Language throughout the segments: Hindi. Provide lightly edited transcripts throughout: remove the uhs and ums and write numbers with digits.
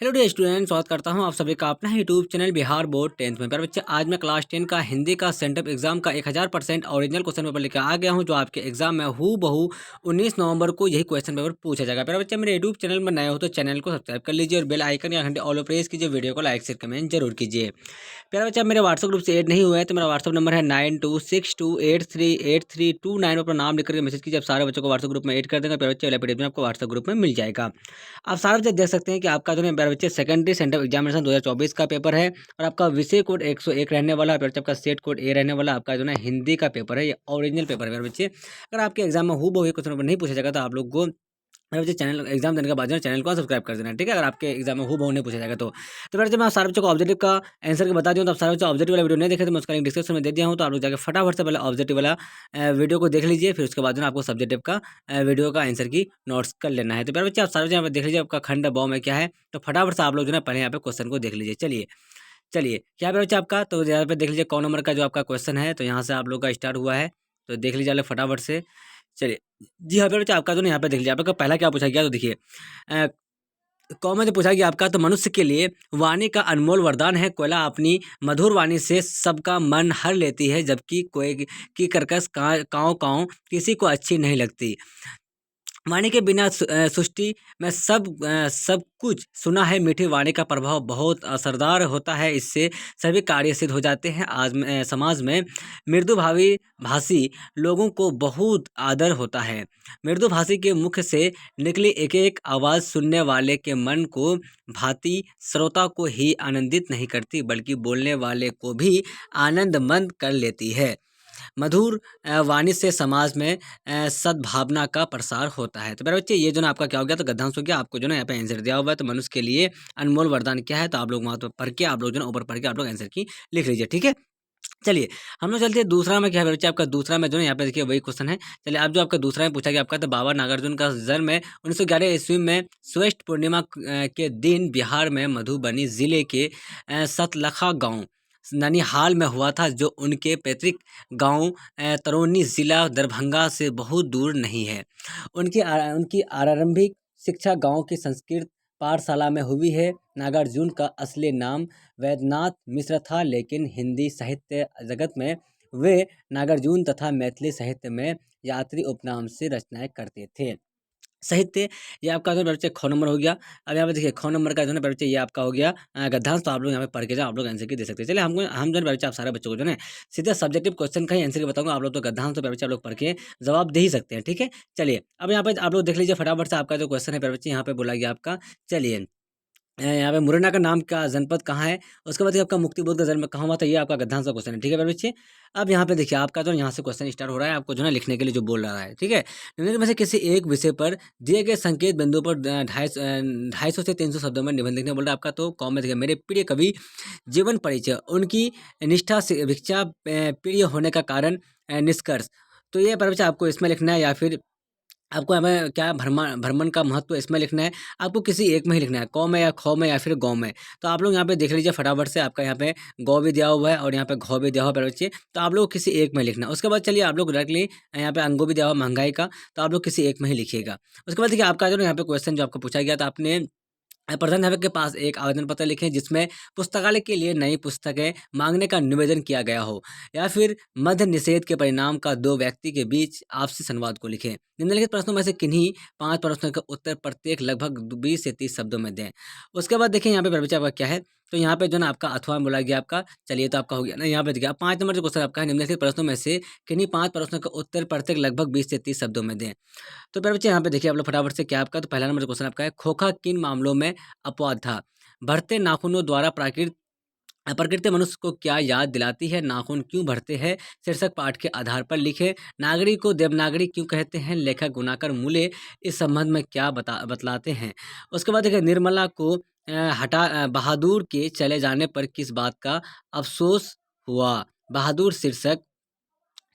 हेलो डियर स्टूडेंट, स्वागत करता हूं आप सभी का अपना YouTube channel Bihar board 10th में। प्यारे बच्चे, आज मैं क्लास 10 का हिंदी का सेंटअप एग्जाम का 1000% ओरिजिनल क्वेश्चन पेपर लेकर आ गया हूं, जो आपके एग्जाम में हूबहू 19 नवंबर को यही क्वेश्चन पेपर पूछा जाएगा। प्यारे बच्चे, मेरे यूट्यूब चैनल में नए हो तो चैनल को सब्सक्राइब कर लीजिए और बेल आइकन या घंटे ऑल प्रेस कीजिए। वीडियो को लाइक शेयर कमेंट जरूर कीजिए। प्यारे बच्चे, मेरे व्हाट्सअप ग्रुप से ऐड नहीं हुए हैं तो मेरा व्हाट्सअप नंबर है 9262838329 पर अपना नाम लिख करके मैसेज कीजिए। आप सारे बच्चों को व्हाट्सअप ग्रुप में ऐड कर देंगे। प्यारे बच्चे, पीडीएफ में आपको व्हाट्सअप ग्रुप में मिल जाएगा। आप सारे बच्चे देख सकते हैं कि आपका जो है प्यारे बच्चे सेकेंडरी सेंटर एग्जामिनेशन 2024 का पेपर है और आपका विषय कोड 101 रहने वाला है। प्यारे बच्चे, आपका सेट कोड ए रहने वाला। आपका जो है हिंदी का पेपर है, ये ओरिजिनल पेपर है। प्यारे बच्चे, अगर आपके एग्जाम में हूबहू क्वेश्चन पेपर नहीं पूछा जाएगा तो आप लोग को मुझे चैनल एग्जाम देने के बाद जो है चैनल को सब्सक्राइब कर देना, ठीक है। अगर आपके एग्जाम में हूबहू नहीं पूछा जाएगा तो फिर जब मैं सारे बच्चों को ऑब्जेक्टिव का आंसर के बता दूं, तो आप सारे बच्चों ऑब्जेक्टिव वाला वीडियो नहीं देखे तो मैं उसका लिंक डिस्क्रिप्शन में दे दिया हूं, तो आप लोग जाकर फटाफट से पहले ऑब्जेक्टिव वाला वीडियो को देख लीजिए। फिर उसके बाद जो है आपको सब्जेक्टिव का वीडियो का आंसर की नोट्स कर लेना है। तो प्यारे बच्चे, आप सारे बच्चे यहाँ पे देख लीजिए आपका खंड बॉ में क्या है, तो फटाफट से आप लोग जो है पहले यहाँ पे क्वेश्चन को देख लीजिए। चलिए चलिए, क्या प्यारे बच्चे आपका, तो यहाँ पे देख लीजिए कौन नंबर का जो आपका क्वेश्चन है, तो यहाँ से आप लोग का स्टार्ट हुआ है, तो देख लीजिए आप लोग फटाफट से। चलिए, जी हाँ प्यारे बच्चे, आपका जो है यहाँ पे देख लीजिए आपका पहला क्या पूछा गया, तो देखिए कॉमन जो पूछा गया आपका, तो मनुष्य के लिए वाणी का अनमोल वरदान है। कोयला अपनी मधुर वाणी से सबका मन हर लेती है, जबकि कोई की कर्कश काँव काँव किसी को अच्छी नहीं लगती। वाणी के बिना सृष्टि में सब कुछ सुना है। मीठी वाणी का प्रभाव बहुत असरदार होता है, इससे सभी कार्य सिद्ध हो जाते हैं। समाज में मृदुभावी भाषी लोगों को बहुत आदर होता है। मृदुभाषी के मुख से निकली एक एक आवाज़ सुनने वाले के मन को भांति श्रोता को ही आनंदित नहीं करती, बल्कि बोलने वाले को भी आनंदमंद कर लेती है। मधुर वाणी से समाज में सद्भावना का प्रसार होता है। तो मेरे बच्चे, ये जो ना आपका क्या हो गया, तो गद्यांश हो गया। आपको जो ना यहाँ पे आंसर दिया हुआ है, तो मनुष्य के लिए अनमोल वरदान क्या है, तो आप लोग वहाँ तो पढ़ के आप लोग जो ना ऊपर पढ़ के आप लोग आंसर की लिख लीजिए, ठीक है। चलिए, हम लोग चलते हैं दूसरा में क्या है बच्चे, आपका दूसरा में जो है यहाँ पे देखिए वही क्वेश्चन है। चलिए, अब जो आपका दूसरा में पूछा गया आपका, तो बाबा नागार्जुन का जन्म है 1911 ईस्वी में ज्येष्ठ पूर्णिमा के दिन बिहार में मधुबनी जिले के सतलखा गांव ननिहाल में हुआ था, जो उनके पैतृक गांव तरोनी जिला दरभंगा से बहुत दूर नहीं है। उनकी आरंभिक शिक्षा गांव की संस्कृत पाठशाला में हुई है। नागार्जुन का असली नाम वैद्यनाथ मिश्र था, लेकिन हिंदी साहित्य जगत में वे नागार्जुन तथा मैथिली साहित्य में यात्री उपनाम से रचनाएं करते थे। साहित्य, ये आपका जो है बच्चे ख नंबर हो गया। अब यहाँ पे देखिए ख नंबर का जो है बच्चे ये आपका हो गया गद्यांश, तो आप लोग यहाँ पे पढ़ के जाओ, आप लोग आंसर की दे सकते हैं। चलिए, हम जो है बच्चे आप सारे बच्चों को जो है सीधे सब्जेक्टिव क्वेश्चन का ही आंसर बताऊंगा। आप लोग तो गद्यांश तो बच्चे आप लोग पढ़ के जवाब दे ही सकते हैं, ठीक है। चलिए, अब यहाँ पे आप लोग देख लीजिए फटाफट से आपका जो क्वेश्चन है बच्चे, यहाँ पे बोला गया आपका। चलिए, यहाँ पे मुरैना का नाम का जनपद कहाँ है, उसके बाद आपका मुक्तिबोध का जन्म कहाँ हुआ था, ये आपका गद्यांश का क्वेश्चन है, ठीक है मेरे बच्चे। अब यहाँ पे देखिए आपका जो यहाँ से क्वेश्चन स्टार्ट हो रहा है, आपको जो है लिखने के लिए जो बोल रहा है, ठीक है। निम्नलिखित में से किसी एक विषय पर दिए गए संकेत बिंदु पर 250 से 300 शब्दों में निबंध लिखने बोल रहा है आपका। तो कॉम में देखिए, मेरे प्रिय कवि जीवन परिचय, उनकी निष्ठा से भिक्षा प्रिय होने का कारण निष्कर्ष। तो ये पर बच्चा आपको इसमें लिखना है, या फिर आपको हमें क्या भ्रमण का महत्व इसमें लिखना है। आपको किसी एक में ही लिखना है, क में या ख में या फिर गौ में। तो आप लोग यहाँ पे देख लीजिए फटाफट से, आपका यहाँ पे गौ भी दिया हुआ है और यहाँ पे घ भी दिया हुआ है बच्चे, तो आप लोग किसी एक में लिखना है। उसके बाद चलिए, आप लोग डायरेक्टली यहाँ पे अंगो भी दिया हुआ महंगाई का, तो आप लोग किसी एक में ही लिखिएगा। उसके बाद देखिए आपका जो यहाँ पे क्वेश्चन जो आपको पूछा गया, तो आपने प्रधान अध्यापक के पास एक आवेदन पत्र लिखें जिसमें पुस्तकालय के लिए नई पुस्तकें मांगने का निवेदन किया गया हो, या फिर मध्य निषेध के परिणाम का दो व्यक्ति के बीच आपसी संवाद को लिखें। निम्नलिखित प्रश्नों में से किन्हीं 5 प्रश्नों का उत्तर प्रत्येक लगभग 20 से 30 शब्दों में दें। उसके बाद देखिए यहाँ पे बच्चा आपका क्या है, तो यहाँ पे जो ना आपका अथवा में बोला गया आपका। चलिए, तो आपका हो गया ना, यहाँ पे देखिए 5 नंबर जो क्वेश्चन आपका है, निम्नलिखित प्रश्नों में से किन्हीं 5 प्रश्नों का उत्तर प्रत्येक लगभग 20 से 30 शब्दों में दें। तो प्यारे बच्चे, यहाँ पे देखिए आप लोग फटाफट से क्या आपका, तो पहला नंबर क्वेश्चन आपका है, खोखा किन मामलों में अपवाद था। बढ़ते नाखूनों द्वारा प्रकृति मनुष्य को क्या याद दिलाती है, नाखून क्यों बढ़ते हैं, शीर्षक पाठ के आधार पर लिखे। नागरी को देवनागरी क्यों कहते हैं, लेखक गुनाकर मूले इस संबंध में क्या बतलाते हैं। उसके बाद देखिए, निर्मला को बहादुर के चले जाने पर किस बात का अफसोस हुआ। बहादुर शीर्षक।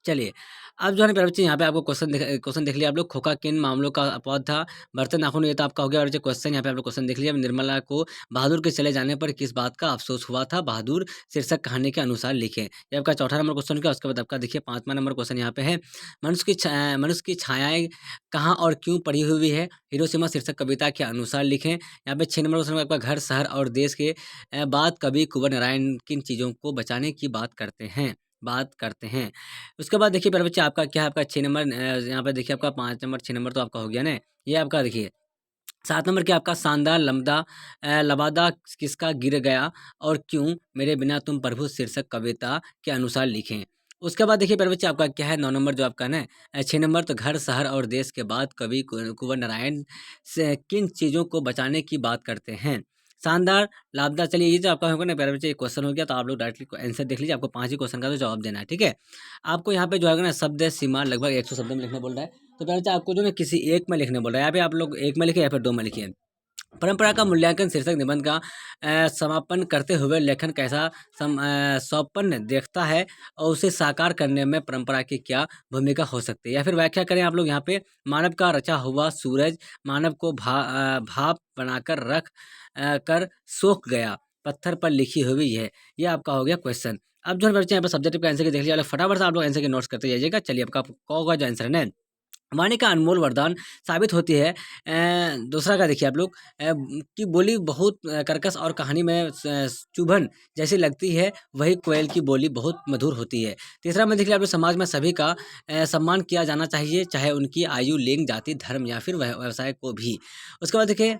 चलिए, अब जो है ना प्यारे बच्चे यहाँ पे आपको क्वेश्चन देख लिया आप लोग। खोखा किन मामलों का अपवाद था? बढ़ते नाखून, ये तो आपका हो गया। और जो क्वेश्चन यहाँ पे आप लोग क्वेश्चन देख लिया। निर्मला को बहादुर के चले जाने पर किस बात का अफसोस हुआ था? बहादुर शीर्षक कहानी के अनुसार लिखें। ये आपका चौथा नंबर क्वेश्चन का। उसके बाद आपका देखिए 5वां नंबर क्वेश्चन यहाँ पे है, मनुष्य की छायाएं कहाँ और क्यों पड़ी हुई है? हिरोशिमा शीर्षक कविता के अनुसार लिखें। यहाँ पे 6 नंबर क्वेश्चन आपका घर, शहर और देश के बाद कवि कुंवर नारायण किन चीज़ों को बचाने की बात करते हैं। उसके बाद देखिए प्यारे बच्चे आपका क्या है, आपका 6 नंबर यहाँ पे देखिए आपका 5 नंबर 6 नंबर तो आपका हो गया ना। ये आपका देखिए 7 नंबर क्या आपका शानदार लबादा किसका गिर गया और क्यों? मेरे बिना तुम प्रभु शीर्षक कविता के अनुसार लिखें। उसके बाद देखिए प्यारे बच्चे आपका क्या है 9 नंबर जो आपका ना 6 नंबर तो घर, शहर और देश के बाद कवि कुंवर नारायण से किन चीज़ों को बचाने की बात करते हैं? शानदार लाभदा। चलिए ये जो आपका होगा ना प्यारे बच्चे, ये क्वेश्चन हो गया, तो आप लोग डायरेक्टली आंसर देख लीजिए। आपको 5 ही क्वेश्चन का तो जवाब देना है, ठीक है। आपको यहाँ पे जो है ना शब्द सीमा लगभग 100 शब्द में लिखने बोल रहा है। तो प्यारे बच्चे आपको जो ना किसी एक में लिखने बोल रहा है। यहाँ पे आप लोग एक में लिखे या फिर 2 में लिखिए। परंपरा का मूल्यांकन शीर्षक निबंध का समापन करते हुए लेखन कैसा सौपन देखता है और उसे साकार करने में परंपरा की क्या भूमिका हो सकती है? या फिर व्याख्या करें आप लोग यहाँ पे। मानव का रचा हुआ सूरज मानव को भाप बनाकर रख कर सोख गया, पत्थर पर लिखी हुई है। ये आपका हो गया क्वेश्चन। अब जो है बच्चे यहाँ पे सब्जेक्टिव का आंसर की देख लिया, फटाफट से आप लोग आंसर के नोट्स करते जाइएगा। चलिए आपका क का जो आंसर है ना, वाणी का अनमोल वरदान साबित होती है। दूसरा का देखिए आप लोग की बोली बहुत कर्कश और कहानी में चुभन जैसी लगती है, वही कोयल की बोली बहुत मधुर होती है। तीसरा में देखिए आप लोग समाज में सभी का सम्मान किया जाना चाहिए, चाहे उनकी आयु, लिंग, जाति, धर्म या फिर व्यवसाय को भी। उसके बाद देखिए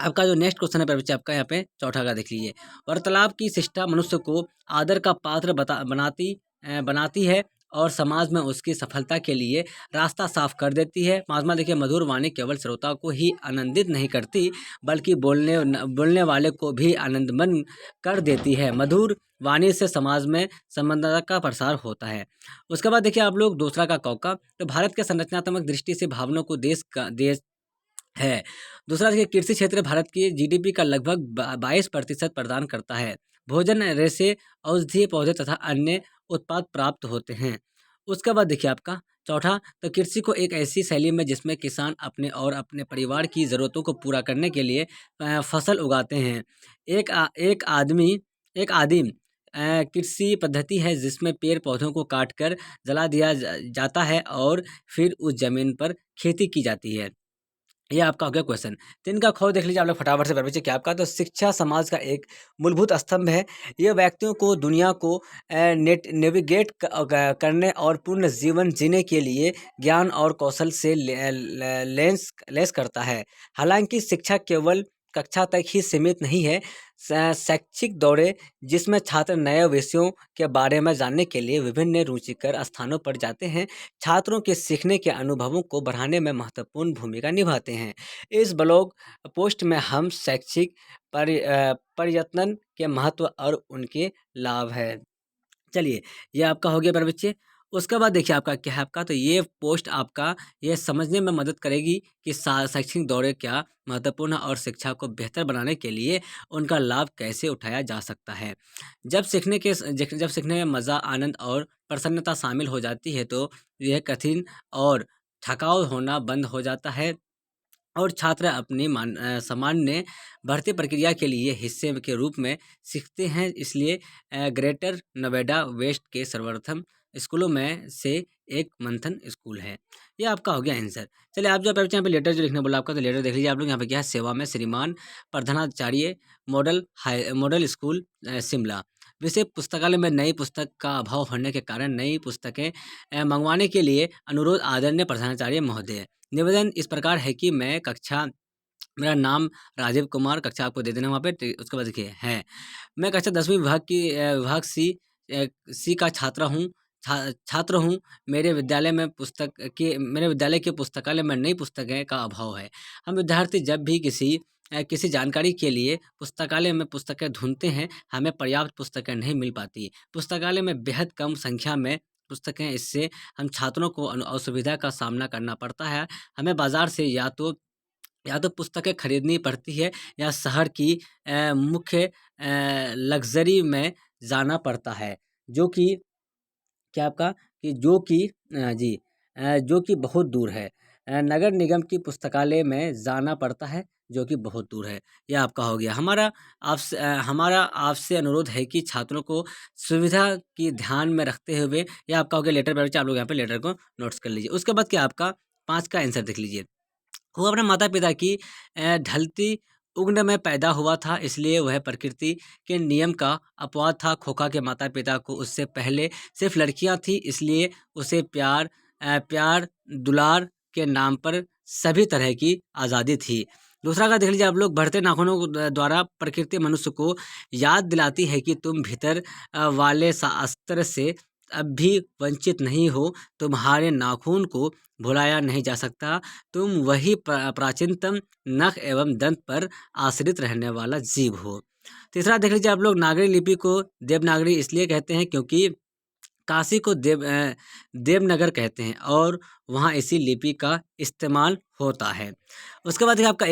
आपका जो नेक्स्ट क्वेश्चन है प्यारे बच्चे आपका यहाँ पे चौथा का देख लीजिए। वार्तालाप की शिष्टा मनुष्य को आदर का पात्र बनाती है और समाज में उसकी सफलता के लिए रास्ता साफ कर देती है। पांचवा देखिए मधुर वाणी केवल श्रोता को ही आनंदित नहीं करती बल्कि बोलने वाले को भी आनंदमन कर देती है। मधुर वाणी से समाज में संबंधता का प्रसार होता है। उसके बाद देखिए आप लोग दूसरा का कौका, तो भारत के संरचनात्मक दृष्टि से भावनाओं को देश है। दूसरा देखिए कृषि क्षेत्र भारत की जीडीपी का लगभग 22% प्रदान करता है। भोजन, रेशे, औषधीय पौधे तथा अन्य उत्पाद प्राप्त होते हैं। उसके बाद देखिए आपका चौथा, तो कृषि को एक ऐसी शैली में जिसमें किसान अपने और अपने परिवार की ज़रूरतों को पूरा करने के लिए फसल उगाते हैं। एक आ, एक आदमी एक आदिम कृषि पद्धति है जिसमें पेड़ पौधों को काट कर जला दिया जाता है और फिर उस जमीन पर खेती की जाती है। ये आपका हो गया क्वेश्चन। 3 का ख देख लीजिए आप लोग फटाफट से बच्चे क्या आपका, तो शिक्षा समाज का एक मूलभूत स्तंभ है। ये व्यक्तियों को दुनिया को नेविगेट करने और पूर्ण जीवन जीने के लिए ज्ञान और कौशल से लेस करता है। हालांकि शिक्षा केवल कक्षा तक ही सीमित नहीं है। शैक्षिक दौरे जिसमें छात्र नए विषयों के बारे में जानने के लिए विभिन्न रुचिकर स्थानों पर जाते हैं, छात्रों के सीखने के अनुभवों को बढ़ाने में महत्वपूर्ण भूमिका निभाते हैं। इस ब्लॉग पोस्ट में हम शैक्षिक प्रयत्न के महत्व और उनके लाभ है। चलिए ये आपका हो गया मेरे बच्चे। उसके बाद देखिए आपका क्या है आपका, तो ये पोस्ट आपका ये समझने में मदद करेगी कि शैक्षणिक दौरे क्या महत्वपूर्ण है और शिक्षा को बेहतर बनाने के लिए उनका लाभ कैसे उठाया जा सकता है। जब सीखने में मज़ा, आनंद और प्रसन्नता शामिल हो जाती है तो यह कठिन और थकाऊ होना बंद हो जाता है और छात्र अपनी सामान्य भर्ती प्रक्रिया के लिए हिस्से के रूप में सीखते हैं। इसलिए ग्रेटर नोएडा वेस्ट के सर्वप्रथम स्कूलों में से एक मंथन स्कूल है। ये आपका हो गया आंसर। चलिए आप जो पे यहाँ पे लेटर जो लिखने बोला आपका, तो लेटर देख लीजिए आप लोग। यहाँ पे क्या है, सेवा में श्रीमान प्रधानाचार्य मॉडल स्कूल शिमला। विषय पुस्तकालय में नई पुस्तक का अभाव होने के कारण नई पुस्तकें मंगवाने के लिए अनुरोध आदरणीय प्रधानाचार्य महोदय। निवेदन इस प्रकार है कि मेरा नाम राजीव कुमार, कक्षा आपको दे देना वहाँ पे। उसके बाद देखिए है, मैं कक्षा 10वीं विभाग सी का छात्र हूँ। मेरे विद्यालय के पुस्तकालय में नई पुस्तकें का अभाव है। हम विद्यार्थी जब भी किसी जानकारी के लिए पुस्तकालय में पुस्तकें ढूंढते हैं, हमें पर्याप्त पुस्तकें नहीं मिल पाती। पुस्तकालय में बेहद कम संख्या में पुस्तकें, इससे हम छात्रों को असुविधा का सामना करना पड़ता है। हमें बाजार से या तो पुस्तकें खरीदनी पड़ती है या शहर की मुख्य लग्जरी में जाना पड़ता है, जो कि क्या आपका कि जो कि बहुत दूर है। नगर निगम की पुस्तकालय में जाना पड़ता है जो कि बहुत दूर है। ये आपका हो गया। हमारा आपसे अनुरोध है कि छात्रों को सुविधा की ध्यान में रखते हुए, ये आपका हो गया लेटर पे। आप लोग यहाँ पे लेटर को नोट्स कर लीजिए। उसके बाद क्या आपका 5 का आंसर देख लीजिए। वो अपने माता-पिता की ढलती उम्र में पैदा हुआ था, इसलिए वह प्रकृति के नियम का अपवाद था। खोका के माता-पिता को उससे पहले सिर्फ़ लड़कियाँ थीं, इसलिए उसे प्यार दुलार के नाम पर सभी तरह की आज़ादी थी। दूसरा का देख लीजिए आप लोग, बढ़ते नाखूनों द्वारा प्रकृति मनुष्य को याद दिलाती है कि तुम भीतर वाले शास्त्र से अब भी वंचित नहीं हो। तुम्हारे नाखून को भुलाया नहीं जा सकता। तुम वही प्राचीनतम नख एवं दंत पर आश्रित रहने वाला जीव हो। तीसरा देख लीजिए आप लोग, नागरी लिपि को देवनागरी इसलिए कहते हैं क्योंकि काशी को देवनगर कहते हैं और वहाँ इसी लिपि का इस्तेमाल होता है। उसके बाद देखिए आपका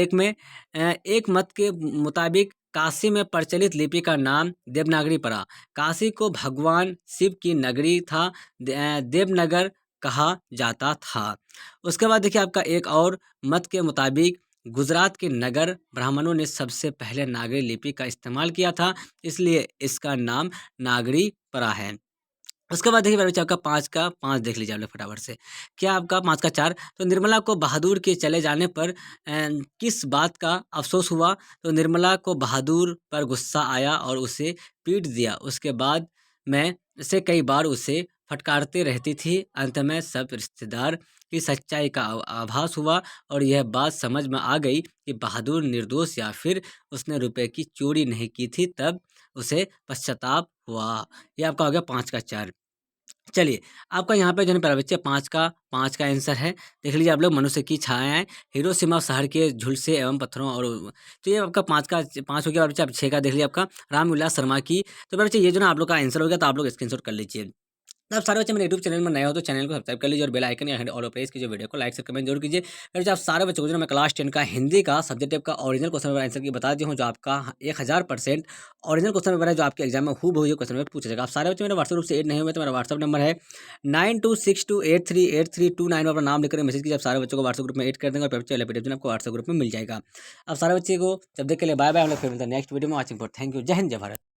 एक मत के मुताबिक काशी में प्रचलित लिपि का नाम देवनागरी पड़ा। काशी को भगवान शिव की नगरी था, देवनगर कहा जाता था। उसके बाद देखिए आपका एक और मत के मुताबिक गुजरात के नगर ब्राह्मणों ने सबसे पहले नागरी लिपि का इस्तेमाल किया था, इसलिए इसका नाम नागरी पड़ा है। उसके बाद देखिए मेरे बच्चे आपका 5 का 5 देख लीजिए आप लोग फटाफट से। क्या आपका 5 का 4, तो निर्मला को बहादुर के चले जाने पर किस बात का अफ़सोस हुआ? तो निर्मला को बहादुर पर गुस्सा आया और उसे पीट दिया। उसके बाद में से कई बार उसे फटकारते रहती थी। अंत में सब रिश्तेदार की सच्चाई का आभास हुआ और यह बात समझ में आ गई कि बहादुर निर्दोष या फिर उसने रुपए की चोरी नहीं की थी, तब उसे पश्चाताप हुआ। ये आपका हो गया 5 का 4। चलिए, आपका यहाँ पे जो है प्यारे बच्चे 5 का आंसर है। देख लीजिए आप लोग, मनुष्य की छायाएँ हिरोशिमा शहर के झुलसे एवं पत्थरों और तो ये आपका 5 हो गया। बच्चे आप 6 का देख लीजिए आपका रामविलास शर्मा की। तो बच्चे ये जो ना आप लोग का आंसर हो गया, तो आप लोग स्क्रीनशॉट कर लीजिए। तो आप सारे बच्चे मेरे यूट्यूब चैनल में नए हो तो चैनल को सब्सक्राइब कर लीजिए और बेल आइकन या ऑल प्रेस कीजिए। वीडियो को लाइक से कमेंट जरूर कीजिए। फिर जो आप सारे बच्चों को जो मैं क्लास 10 का हिंदी का सब्जेक्ट टाइप का ओरिजिनल क्वेश्चन पेपर आंसर की बता दी हूँ, जो आपका 1000% ओरिजिनल क्वेश्चन पेपर है, जो आपके एग्जाम में हूबहू ये क्वेश्चन पेपर पूछा जाएगा। आप सारे बच्चे मेरे व्हाट्सएप ग्रुप से ऐड नहीं हुए तो मेरा व्हाट्सएप नंबर है 9262838329 में अपना नाम लिखकर मैसेज कीजिए। आप सारे बच्चों को व्हाट्सएप ग्रुप में ऐड कर देंगे और पेपर पीडीएफ आपको व्हाट्सएप ग्रुप में मिल जाएगा। आप सारे बच्चे को जब देख के लिए बाय बाय। हम लोग फिर मिलते हैं नेक्स्ट वीडियो में। Watching for thank you. जय हिंद, जय भारत।